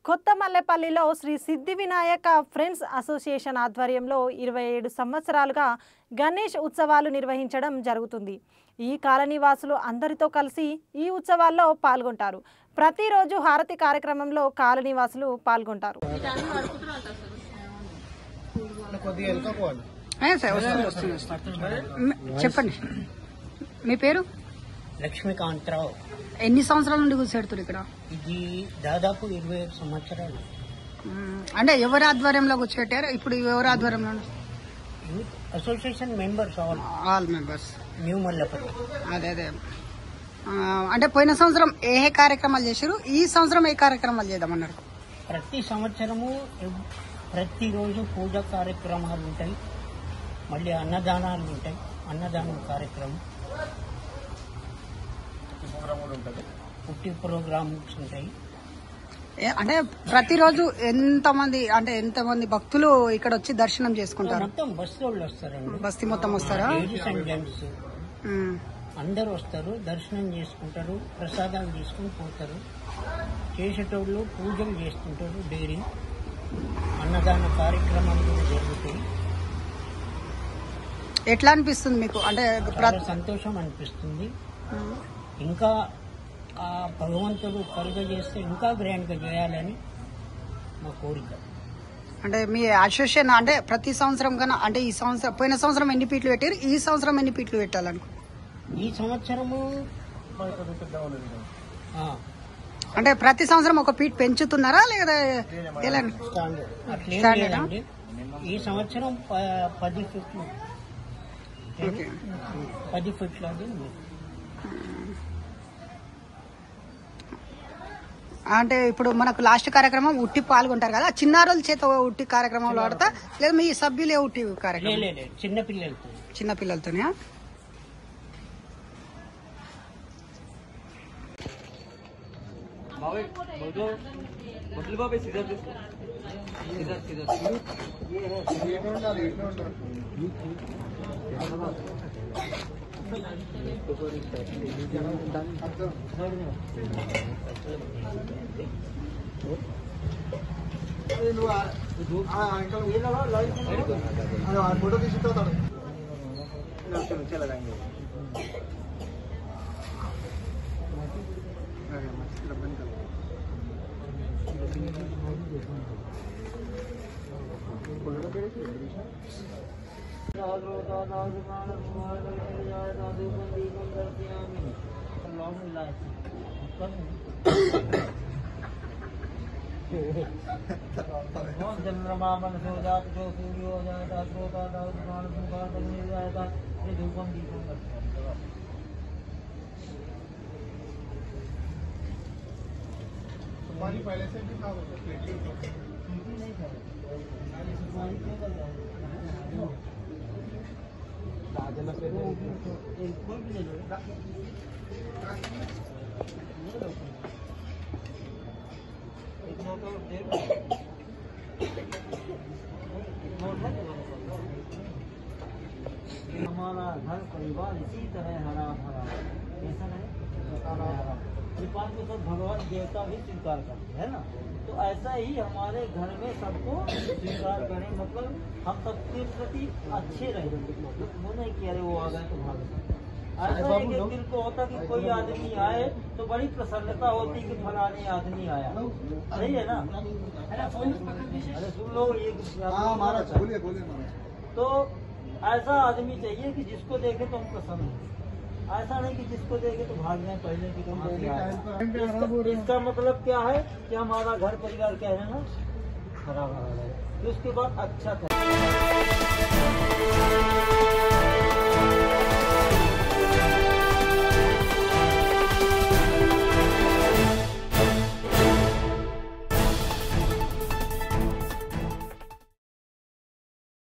కొత్త మల్లెపల్లిలో శ్రీ సిద్ధి Vinayaka friends association ఆధ్వర్యంలో 27 సంవత్సరాలుగా గణేష్ ఉత్సవాలు నిర్వహించడం జరుగుతుంది. ఈ కాలనీవాసులు అందరితో కలిసి ఈ ఉత్సవాల్లో పాల్గొంటారు. ప్రతిరోజు హారతి కార్యక్రమంలో కాలనీవాసులు పాల్గొంటారు. చెప్పండి, మీ పేరు? లక్ష్మీకాంతరావు. ఎన్ని సంవత్సరాల నుండి కూర్చోడుతున్నారు ఇక్కడ? ఇది దాదాపు 27 సంవత్సరాలు. అంటే ఎవరి ఆధ్వర్యంలో కూర్చోట్టారు? ఇప్పుడు ఎవరి ఆధ్వర్యంలో? Youth association members, all members, new Mallepally. అదే అంటే పోయిన సంవత్సరం ఏ కార్యక్రమాలు చేశారు? ఈ సంవత్సరం ఏ కార్యక్రమాలు చేద్దామన్నారు? ప్రతి సంవత్సరము ప్రతిరోజు పూజా కార్యక్రమాలు ఉంటాయి, మళ్ళీ అన్నదానాలు ఉంటాయి. అన్నదానం కార్యక్రమం, పుట్టి ప్రోగ్రామ్స్ ఉంటాయి. అంటే ప్రతిరోజు ఎంతమంది భక్తులు ఇక్కడ వచ్చి దర్శనం చేసుకుంటారు? మొత్తం బస్తీ వాళ్ళు వస్తారండి. బస్తీ మొత్తం వస్తారా? లేడీస్ అండ్ జెంట్స్ అందరూ వస్తారు, దర్శనం చేసుకుంటారు, ప్రసాదాలు తీసుకుని పోతారు. చేసేటోళ్ళు పూజలు చేసుకుంటారు. డైలీ అన్నదాన కార్యక్రమాలు కూడా జరుగుతాయి. ఎట్లా అనిపిస్తుంది మీకు? అంటే చాలా సంతోషం అనిపిస్తుంది. ఇంకా ఆ భగవంతుడు కలుగజేస్తే ఇంకా గ్రాండ్ గా చేయాలని మా కోరిక. అంటే మీ అసోసియేషన్ అంటే ప్రతి సంవత్సరం కన్నా అంటే ఈ సంవత్సరం పోయిన సంవత్సరం ఎన్ని పీట్లు పెట్టారు? ఈ సంవత్సరం ఎన్ని పీట్లు పెట్టాలను? ఈ సంవత్సరము అంటే ప్రతి సంవత్సరం ఒక పీట్ పెంచుతున్నారా లేదా అట్లేం లేదండి. ఈ సంవత్సరం 10 ఫీట్లు 10 ఫీట్లు అది. అంటే ఇప్పుడు మనకు లాస్ట్ కార్యక్రమం ఉట్టి పాల్గొంటారు కదా, చిన్నారుల చేత ఉట్టి కార్యక్రమంలో ఆడతా లేదా మీ సభ్యులే ఉట్టి కార్యక్రమం? చిన్నపిల్లలతోనే. ఫోటో తీసుకుంటాడు. पहले से भी था हमारा घर परिवार इसी तरह हरा भरा, ऐसा नहीं को सब भगवान देवता भी स्वीकार करते हैं ना, तो ऐसा ही हमारे घर में सबको स्वीकार करें, मतलब हम सबके प्रति अच्छे रहे। वो नहीं कि अरे वो आ गए तो भाग गए। ऐसा है कि दिल को होता कि कोई आदमी आए तो बड़ी प्रसन्नता होती कि फलाने आदमी आया, सही है ना? अरे सुन लो ये, तो ऐसा आदमी चाहिए कि जिसको देखे तो हम प्रसन्न हो, ऐसा नहीं कि जिसको देखे तो भाग जाए पहले की। इसका मतलब क्या है कि हमारा घर परिवार क्या है ना, हरा भरा रहे, उसके बाद अच्छा